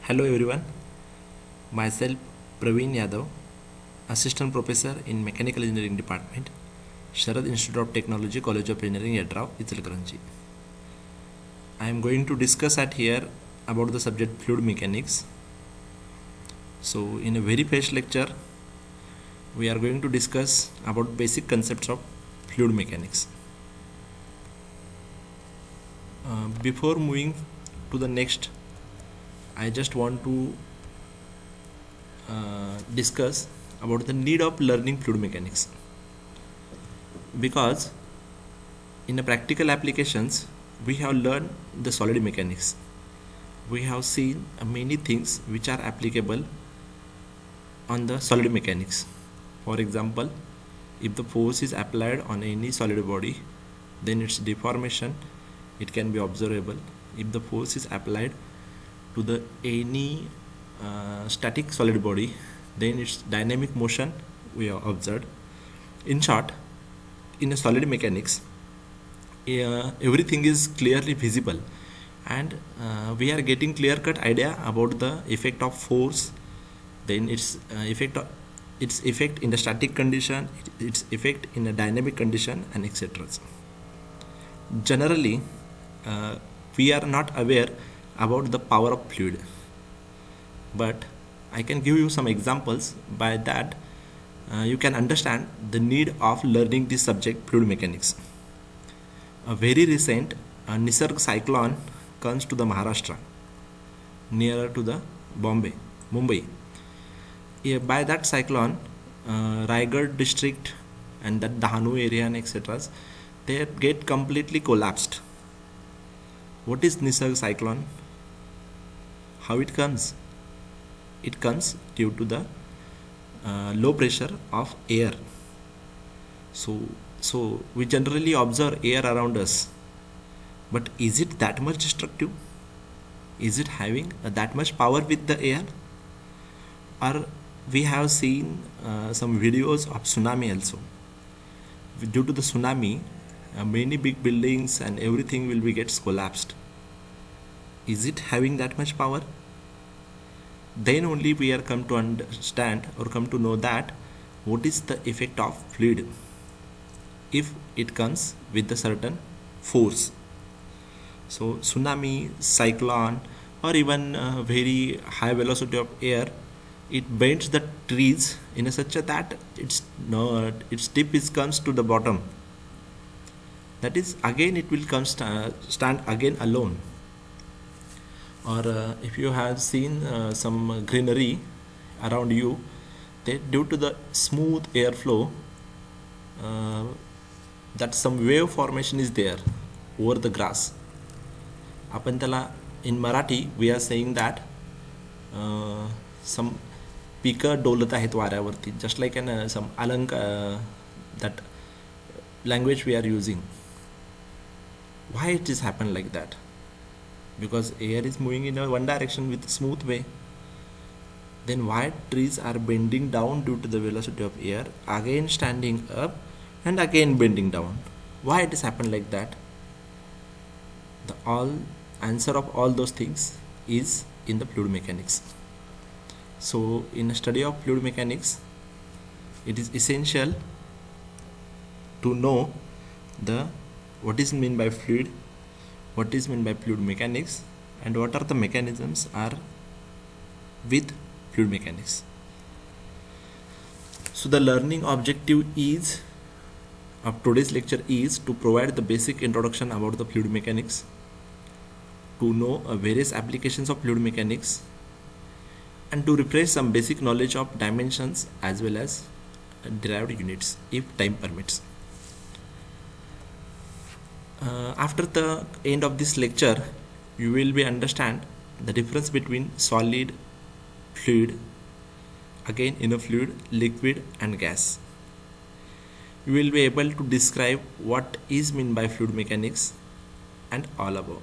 Hello everyone, myself Praveen Yadav, Assistant Professor in Mechanical Engineering Department, Sharad Institute of Technology, College of Engineering, Yadrao, Ichalkaranji. I am going to discuss at here about the subject fluid mechanics. So in a very first lecture, we are going to discuss about basic concepts of fluid mechanics. Before moving to the next, I just want to discuss about the need of learning fluid mechanics, because in the practical applications we have learned the solid mechanics. We have seen many things which are applicable on the solid mechanics. For example, if the force is applied on any solid body, then its deformation it can be observable. If the force is applied to the any static solid body, then its dynamic motion we have observed. In short, in a solid mechanics, everything is clearly visible, and we are getting clear-cut idea about the effect of force, then its effect in the static condition, its effect in a dynamic condition, and etc. Generally, we are not aware about the power of fluid, but I can give you some examples. By that you can understand the need of learning this subject, fluid mechanics. A very recent Nisarg cyclone comes to the Maharashtra, nearer to the Mumbai. By that cyclone, Raigad district and that Dahanu area and etc., they get completely collapsed. What is Nisarg cyclone? How it comes? It comes due to the low pressure of air. So we generally observe air around us, but is it that much destructive? Is it having that much power with the air? Or we have seen some videos of tsunami also. Due to the tsunami, many big buildings and everything will be gets collapsed. Is it having that much power? Then only we are come to understand or come to know that what is the effect of fluid if it comes with a certain force. So tsunami, cyclone, or even very high velocity of air, it bends the trees in a such a that its tip comes to the bottom. That is, again it will come stand again alone. Or if you have seen some greenery around you, due to the smooth airflow, that some wave formation is there over the grass. आपण त्याला in Marathi we are saying that some पिकं डोलत आहेत वाऱ्यावरती, just like an some that language we are using. Why it is happen like that? Because air is moving in a one direction with a smooth way. Then why trees are bending down due to the velocity of air, again standing up and again bending down? Why it is happen like that? The all answer of all those things is in the fluid mechanics. So in a study of fluid mechanics, it is essential to know the what is meant by fluid, what is meant by fluid mechanics, and what are the mechanisms are with fluid mechanics. So the learning objective is of today's lecture is to provide the basic introduction about the fluid mechanics, to know various applications of fluid mechanics, and to refresh some basic knowledge of dimensions as well as derived units if time permits. After the end of this lecture, you will be understand the difference between solid, fluid, again in a fluid, liquid and gas. You will be able to describe what is meant by fluid mechanics and all above.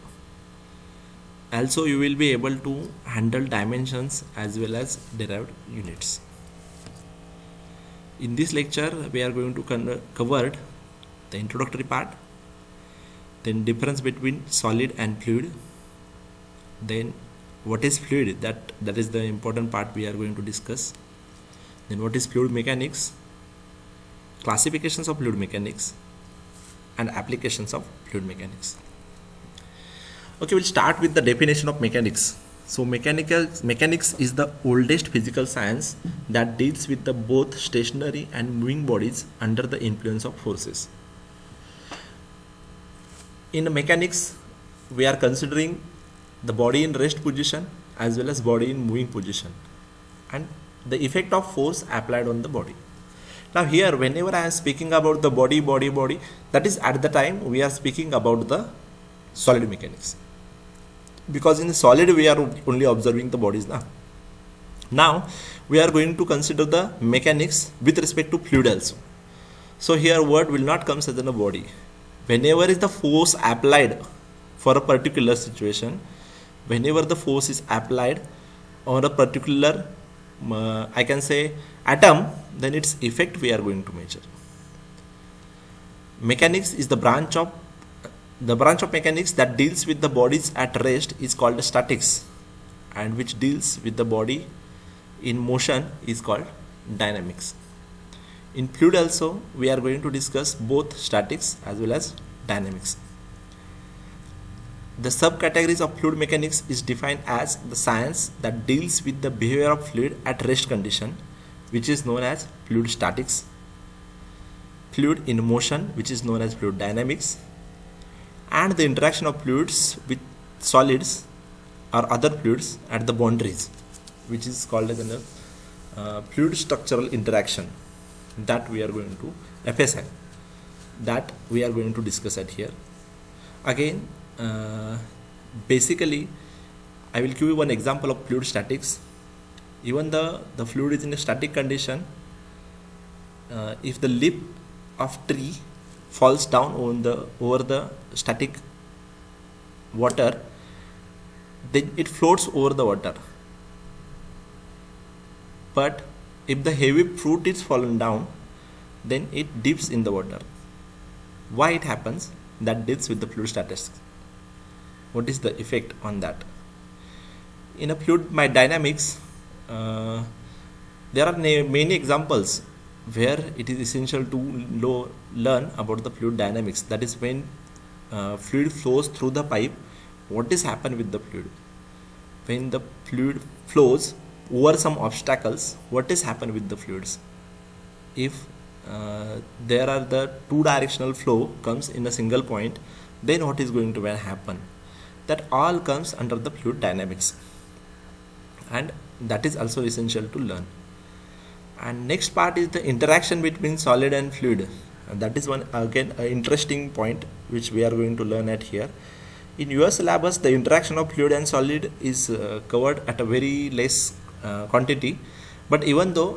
Also you will be able to handle dimensions as well as derived units. In this lecture we are going to cover the introductory part, then difference between solid and fluid, then what is fluid, that is the important part we are going to discuss. Then what is fluid mechanics, classifications of fluid mechanics, and applications of fluid mechanics. Okay, we'll start with the definition of mechanics. So mechanics is the oldest physical science that deals with the both stationary and moving bodies under the influence of forces. In mechanics, we are considering the body in rest position as well as body in moving position and the effect of force applied on the body. Now here, whenever I am speaking about the body, that is at the time we are speaking about the solid mechanics. Because in the solid we are only observing the bodies now. Now we are going to consider the mechanics with respect to fluid also. So here word will not come as in a body. Whenever is the force applied for a particular situation, whenever the force is applied on a particular I can say atom, then its effect we are going to measure. Mechanics is the branch of mechanics that deals with the bodies at rest is called statics, and which deals with the body in motion is called dynamics. In fluid also we are going to discuss both statics as well as dynamics. The subcategories of fluid mechanics is defined as the science that deals with the behavior of fluid at rest condition, which is known as fluid statics, fluid in motion, which is known as fluid dynamics, and the interaction of fluids with solids or other fluids at the boundaries, which is called as a fluid structural interaction, that we are going to FSI, that we are going to discuss at here. Again, basically I will give you one example of fluid statics. Even the fluid is in a static condition, if the leaf of tree falls down over the static water, then it floats over the water. But if the heavy fruit is fallen down, then it dips in the water. Why it happens? That deals with the fluid statistics. What is the effect on that? In a fluid dynamics, there are many examples where it is essential to learn about the fluid dynamics. That is when fluid flows through the pipe, what is happen with the fluid? When the fluid flows over some obstacles, what is happen with the fluids? If there are the two directional flow comes in a single point, then what is going to happen? That all comes under the fluid dynamics, and that is also essential to learn. And next part is the interaction between solid and fluid, and that is one again an interesting point which we are going to learn at here. In your syllabus, the interaction of fluid and solid is covered at a very less quantity, but even though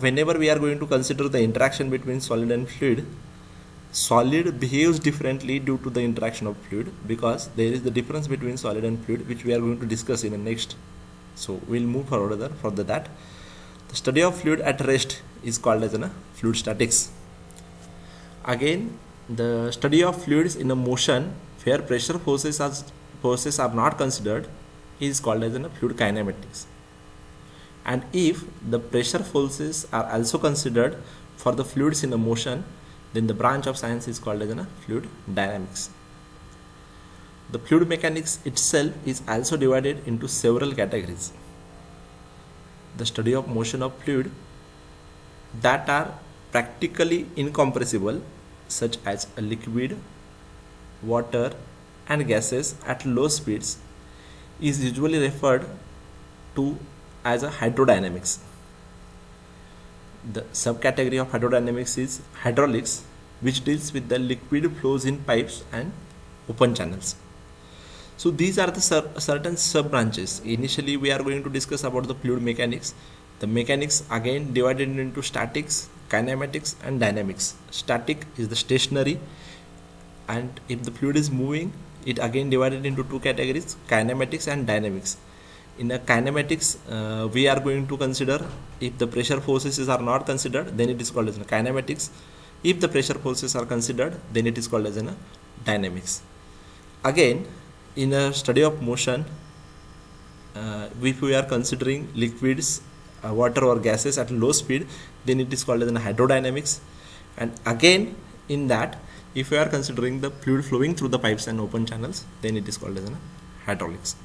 whenever we are going to consider the interaction between solid and fluid, solid behaves differently due to the interaction of fluid, because there is the difference between solid and fluid, which we are going to discuss in the next. So we'll move further that. The study of fluid at rest is called as fluid statics. Again, the study of fluids in a motion where pressure forces are not considered is called as fluid kinematics. And if the pressure forces are also considered for the fluids in a motion, then the branch of science is called as fluid dynamics. The fluid mechanics itself is also divided into several categories. The study of motion of fluid that are practically incompressible, such as a liquid, water and gases at low speeds, is usually referred to as a hydrodynamics. The subcategory of hydrodynamics is hydraulics, which deals with the liquid flows in pipes and open channels. So these are the certain sub branches. Initially we are going to discuss about the fluid mechanics. The mechanics again divided into statics, kinematics and dynamics. Static is the stationary, and if the fluid is moving, it again divided into two categories, kinematics and dynamics. In a kinematics, we are going to consider if the pressure forces are not considered, then it is called as kinematics. If the pressure forces are considered, then it is called as dynamics. Again, in a study of motion, if we are considering liquids, water or gases at low speed, then it is called as an hydrodynamics. And again in that, if we are considering the fluid flowing through the pipes and open channels, then it is called as an hydraulics.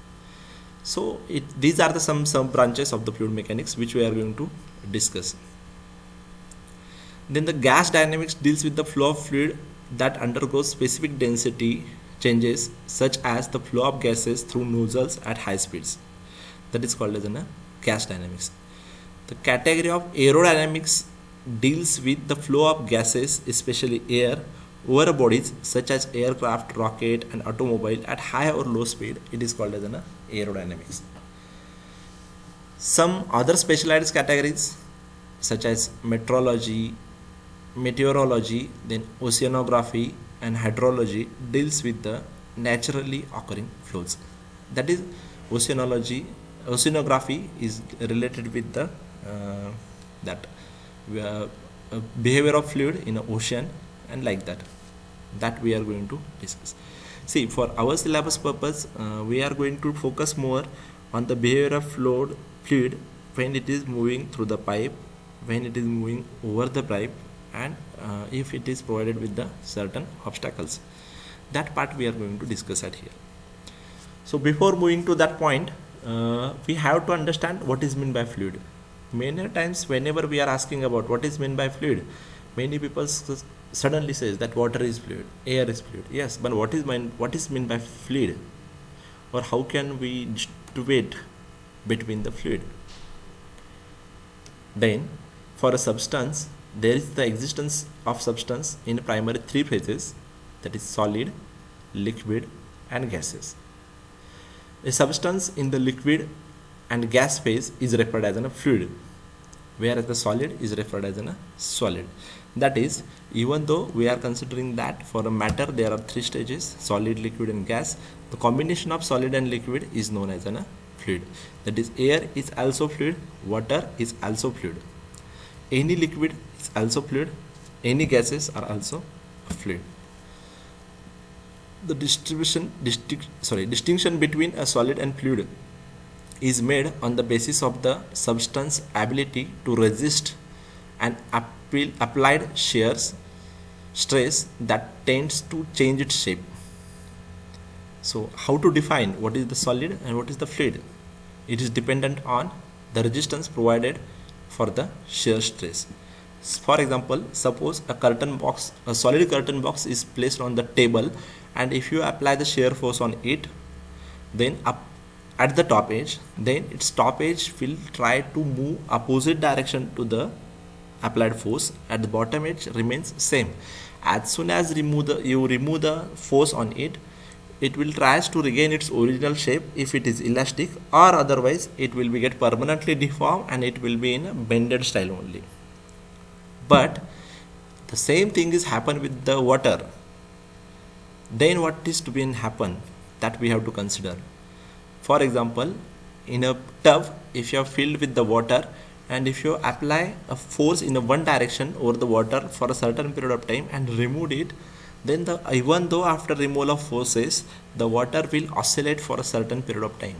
So these are the some branches of the fluid mechanics which we are going to discuss. Then the gas dynamics deals with the flow of fluid that undergoes specific density changes, such as the flow of gases through nozzles at high speeds. That is called as a gas dynamics. The category of aerodynamics deals with the flow of gases, especially air, over bodies such as aircraft, rocket and automobile at high or low speed. It is called as an aerodynamics. Some other specialized categories such as meteorology, then oceanography and hydrology deals with the naturally occurring flows. That is, oceanography is related with the behavior of fluid in an ocean and like that we are going to discuss. See, for our syllabus purpose, we are going to focus more on the behavior of fluid when it is moving through the pipe, when it is moving over the pipe, and if it is provided with the certain obstacles. That part we are going to discuss at here. So before moving to that point, we have to understand what is meant by fluid. Many times whenever we are asking about what is meant by fluid, many people suddenly says that water is fluid, air is fluid. Yes, but what is meant by fluid, or how can we distinguish between the fluid? Then for a substance, there is the existence of substance in primary three phases, that is solid, liquid and gases. A substance in the liquid and gas phase is referred as a fluid, whereas the solid is referred as a solid. That is, even though we are considering that for a matter there are three stages, solid, liquid and gas, the combination of solid and liquid is known as a fluid. That is, air is also fluid, water is also fluid, any liquid is also fluid, any gases are also fluid. The distinction between a solid and fluid is made on the basis of the substance ability to resist an applied shear stress that tends to change its shape. So how to define what is the solid and what is the fluid? It is dependent on the resistance provided for the shear stress. For example, suppose a solid curtain box is placed on the table, and if you apply the shear force on it, then up at the top edge, then its top edge will try to move opposite direction to the applied force. At the bottom edge remains same. As soon as you remove the force on it, it will try to regain its original shape if it is elastic, or otherwise it will be get permanently deformed and it will be in a bended style only. But the same thing is happen with the water. Then what is to be happen, that we have to consider. For example, in a tub, if you are filled with the water and if you apply a force in a one direction over the water for a certain period of time and remove it, then even though after removal of forces, the water will oscillate for a certain period of time,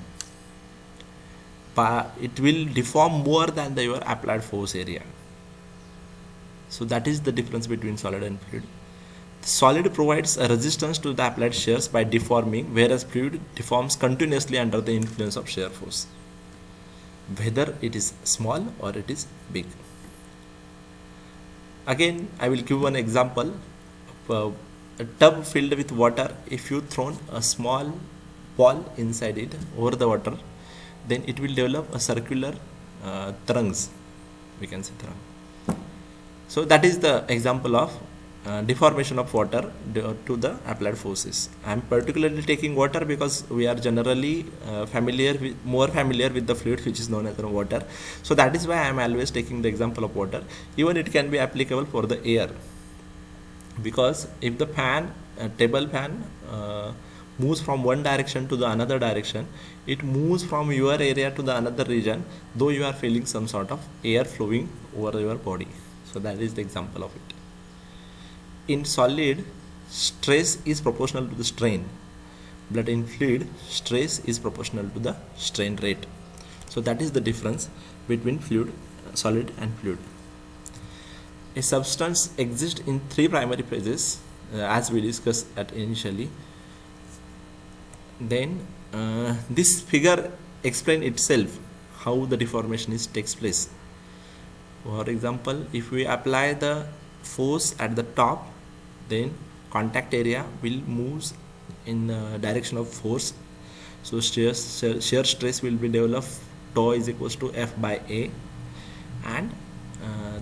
but it will deform more than your applied force area. So that is the difference between solid and fluid. Solid provides a resistance to the applied shears by deforming, whereas fluid deforms continuously under the influence of shear force, whether it is small or it is big. Again, I will give one example of a tub filled with water. If you thrown a small ball inside it over the water, then it will develop a circular tarangs, we can say tarang. So that is the example of deformation of water to the applied forces. I am particularly taking water because we are generally more familiar with the fluid which is known as water. So that is why I am always taking the example of water. Even it can be applicable for the air, because if the table fan moves from one direction to the another direction, it moves from your area to the another region, though you are feeling some sort of air flowing over your body. So that is the example of it. In solid, stress is proportional to the strain. but in fluid, stress is proportional to the strain rate. So that is the difference between solid and fluid. A substance exists in three primary phases, as we discussed at initially. Then this figure explains itself how the deformation takes place. For example, if we apply the force at the top, then contact area will move in the direction of force. So shear stress will be developed. Tau is equals to F by A, and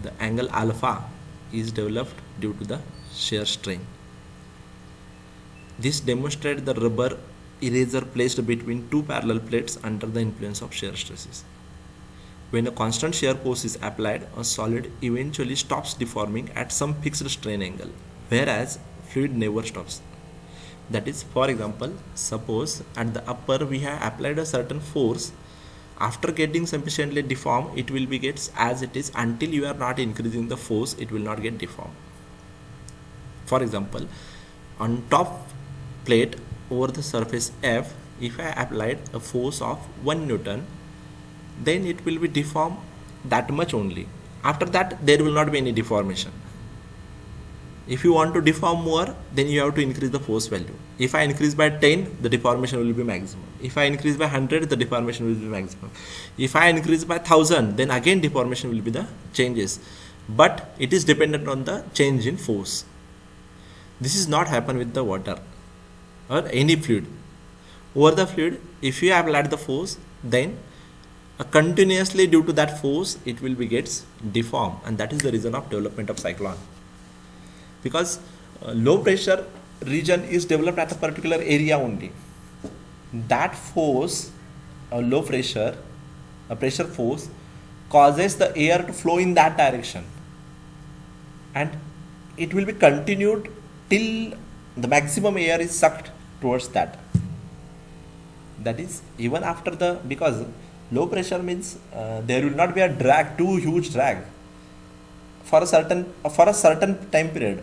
the angle alpha is developed due to the shear strain. This demonstrates the rubber eraser placed between two parallel plates under the influence of shear stresses. When a constant shear force is applied, a solid eventually stops deforming at some fixed strain angle, whereas fluid never stops. That is, for example, suppose at the upper we have applied a certain force. After getting sufficiently deformed, it will be gets as it is until you are not increasing the force, it will not get deformed. For example, on top plate over the surface F, if I applied a force of 1 Newton, then it will be deformed that much only. After that, there will not be any deformation. If you want to deform more, then you have to increase the force value. If I increase by 10, the deformation will be maximum. If I increase by 100, the deformation will be maximum. If I increase by 1000, then again deformation will be the changes. But it is dependent on the change in force. This is not happen with the water or any fluid. Over the fluid, if you apply the force, then continuously due to that force, it will be gets deformed, and that is the reason of development of cyclone. Because low pressure region is developed at a particular area only. That force, low pressure, a pressure force, causes the air to flow in that direction, and it will be continued till the maximum air is sucked towards that. That is, even after the, because low pressure means there will not be a drag, too huge drag for a certain time period,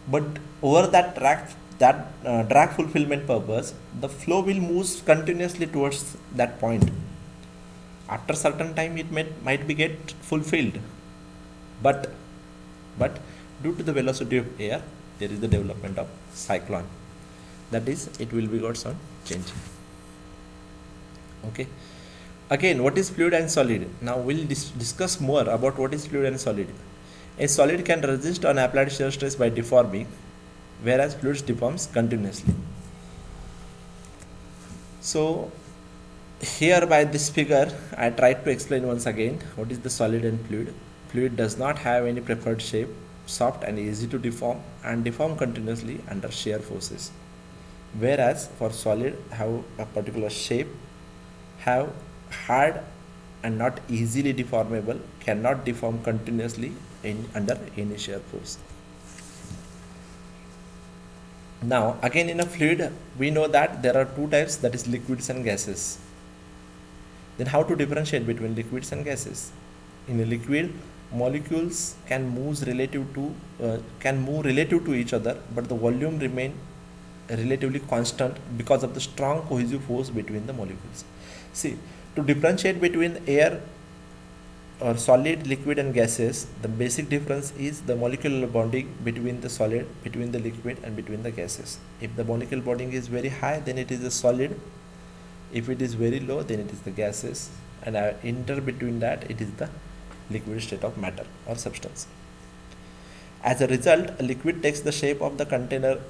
but over that drag fulfillment purpose, the flow will move continuously towards that point. After certain time, it might be get fulfilled, but due to the velocity of air, there is the development of cyclone. That is, it will be got some changing. Okay. Again, what is fluid and solid? Now we'll discuss more about what is fluid and solid. A solid can resist on applied shear stress by deforming, whereas fluids deforms continuously. So here by this figure, I tried to explain once again what is the solid and fluid. Fluid does not have any preferred shape, soft and easy to deform, and deform continuously under shear forces. Whereas for solid have a particular shape, have hard and not easily deformable, cannot deform continuously under any shear force. Now again, in a fluid we know that there are two types, that is liquids and gases. Then how to differentiate between liquids and gases? In a liquid, molecules can move relative to each other, but the volume remain relatively constant because of the strong cohesive force between the molecules. See, to differentiate between air or solid, liquid and gases, the basic difference is the molecular bonding between the solid, between the liquid and between the gases. If the molecular bonding is very high, then it is a solid. If it is very low, then it is the gases, and inter between that, it is the liquid state of matter or substance. As a result, a liquid takes the shape of the container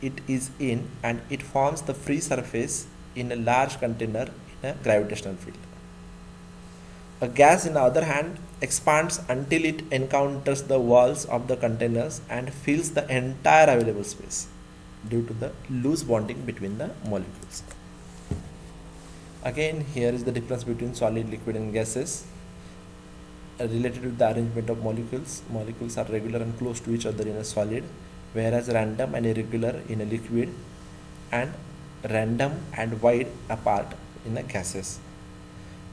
it is in, and it forms the free surface in a large container in a gravitational field. A gas, on the other hand, expands until it encounters the walls of the containers and fills the entire available space due to the loose bonding between the molecules. Again, here is the difference between solid, liquid and gases. Related to the arrangement of molecules, molecules are regular and close to each other in a solid, whereas random and irregular in a liquid, and random and wide apart in a gases.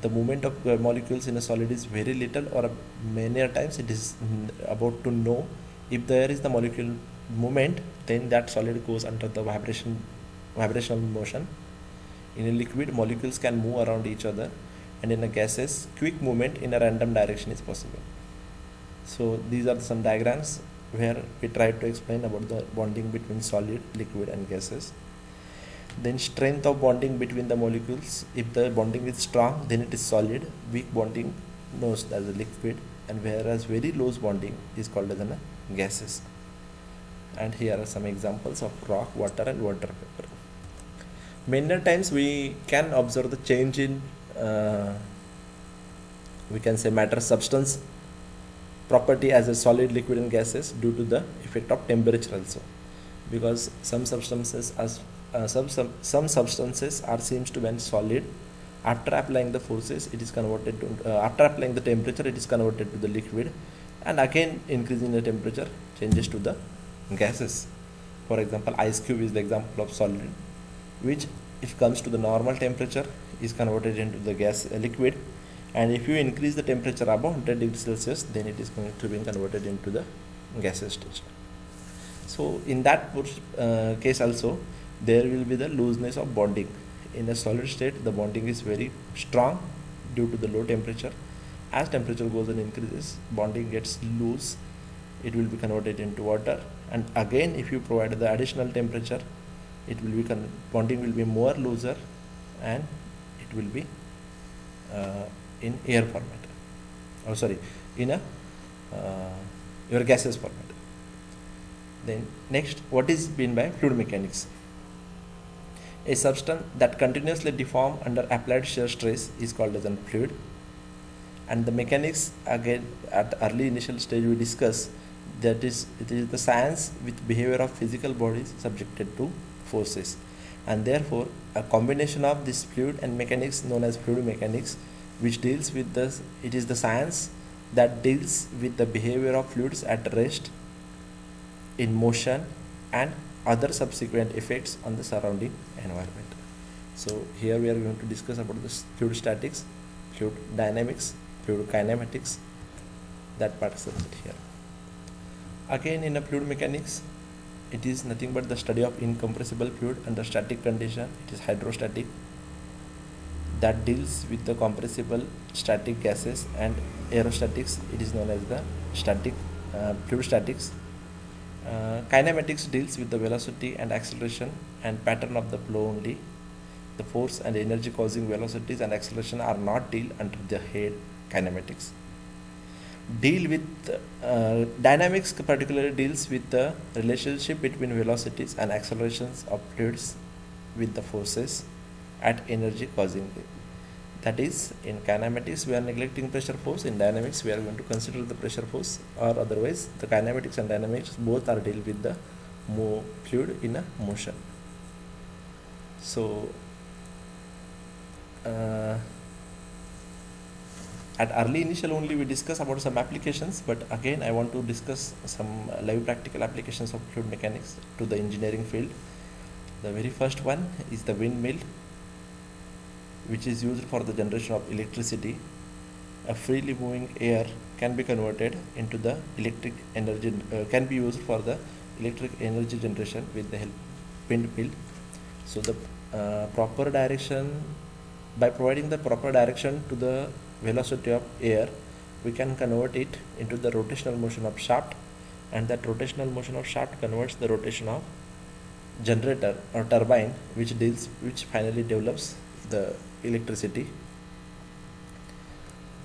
The movement of molecules in a solid is very little, or many times it is about to know. If there is the molecule movement, then that solid goes under the vibration vibrational motion. In a liquid, molecules can move around each other, and in a gases, quick movement in a random direction is possible. So these are some diagrams where we try to explain about the bonding between solid, liquid and gases. Then strength of bonding between the molecules. If the bonding is strong, then it is solid. Weak bonding known as a liquid, and whereas very loose bonding is called as a gases. And here are some examples of rock, water and water vapor. Many times we can observe the change in we can say matter substance property as a solid, liquid and gases due to the effect of temperature also, because some substances are seems to be solid. After applying the forces, it is converted to after applying the temperature, it is converted to the liquid, and again increasing the temperature changes to the gases. For example, ice cube is the example of solid, which if comes to the normal temperature is converted into the gas liquid, and if you increase the temperature above 100 degrees Celsius, then it is going to be converted into the gaseous stage. So in that case also, there will be the looseness of bonding. In a solid state, the bonding is very strong due to the low temperature. As temperature goes and increases, bonding gets loose, it will be converted into water, and again if you provide the additional temperature, it will be bonding will be more looser, and it will be in air format, or sorry, in a your gaseous format. Then next, what is meant by fluid mechanics? A substance that continuously deforms under applied shear stress is called as a fluid. And the mechanics, again at early initial stage we discuss that it is the science with behavior of physical bodies subjected to forces, and therefore a combination of this fluid and mechanics known as fluid mechanics, which deals with it is the science that deals with the behavior of fluids at rest, in motion, and other subsequent effects on the surrounding environment. So here we are going to discuss about the fluid statics, fluid dynamics, fluid kinematics. That part is here. Again, in a fluid mechanics, it is nothing but the study of incompressible fluid under static condition. It is hydrostatic, that deals with the compressible static gases, and aerostatics, it is known as the static fluid statics. Kinematics deals with the velocity and acceleration and pattern of the flow only. The force and energy causing velocities and acceleration are not dealt under the head kinematics. Deal with dynamics particularly deals with the relationship between velocities and accelerations of fluids with the forces at energy causing. That is, in kinematics we are neglecting pressure force, in dynamics we are going to consider the pressure force, or otherwise the kinematics and dynamics both are deal with the fluid in a motion. So at early initial only we discuss about some applications, but again I want to discuss some live practical applications of fluid mechanics to the engineering field. The very first one is the windmill, which is used for the generation of electricity. A freely moving air can be converted into the electric energy, can be used for the electric energy generation with the help of windmill. So the proper direction, by providing the proper direction to the velocity of air, we can convert it into the rotational motion of shaft, and that rotational motion of shaft converts the rotation of generator or turbine, which finally develops the electricity.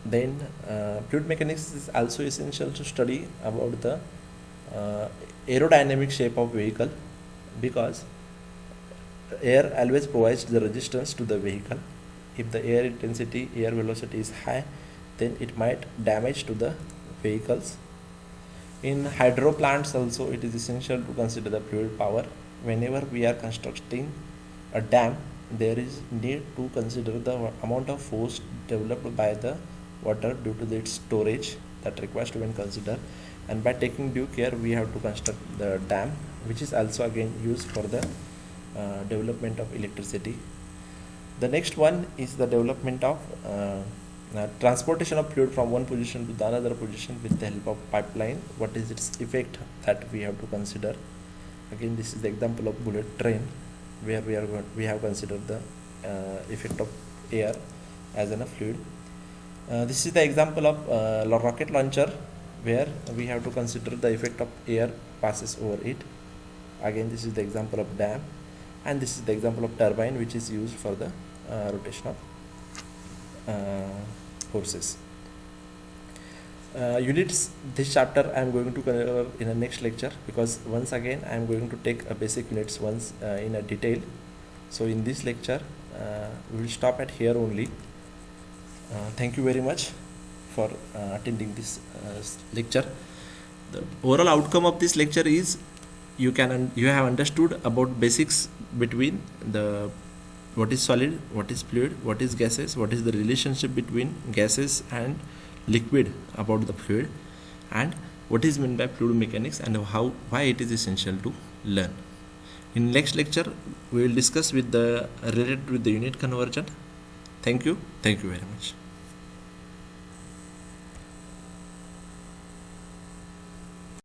Then fluid mechanics is also essential to study about the aerodynamic shape of vehicle, because air always provides the resistance to the vehicle. If the air intensity, air velocity is high, then it might damage to the vehicles. In hydro plants also it is essential to consider the fluid power. Whenever we are constructing a dam, there is need to consider the amount of force developed by the water due to its storage, that requires to be considered, and by taking due care we have to construct the dam, which is also again used for the development of electricity. The next one is the development of transportation of fluid from one position to the another position with the help of pipeline. What is its effect that we have to consider? Again, this is the example of bullet train. where we have considered the effect of air as in a fluid. This is the example of rocket launcher, where we have to consider the effect of air passes over it. Again, this is the example of dam, and this is the example of turbine, which is used for the rotation of horses. Units, this chapter I am going to cover in the next lecture, because once again I am going to take a basic units once in a detail. So in this lecture we will stop at here only. Thank you very much for attending this lecture. The overall outcome of this lecture is you have understood about basics between the what is solid, what is fluid, what is gases, what is the relationship between gases and liquid about the fluid, and what is meant by fluid mechanics, and why it is essential to learn. In next lecture we will discuss with the related with the unit conversion. Thank you very much.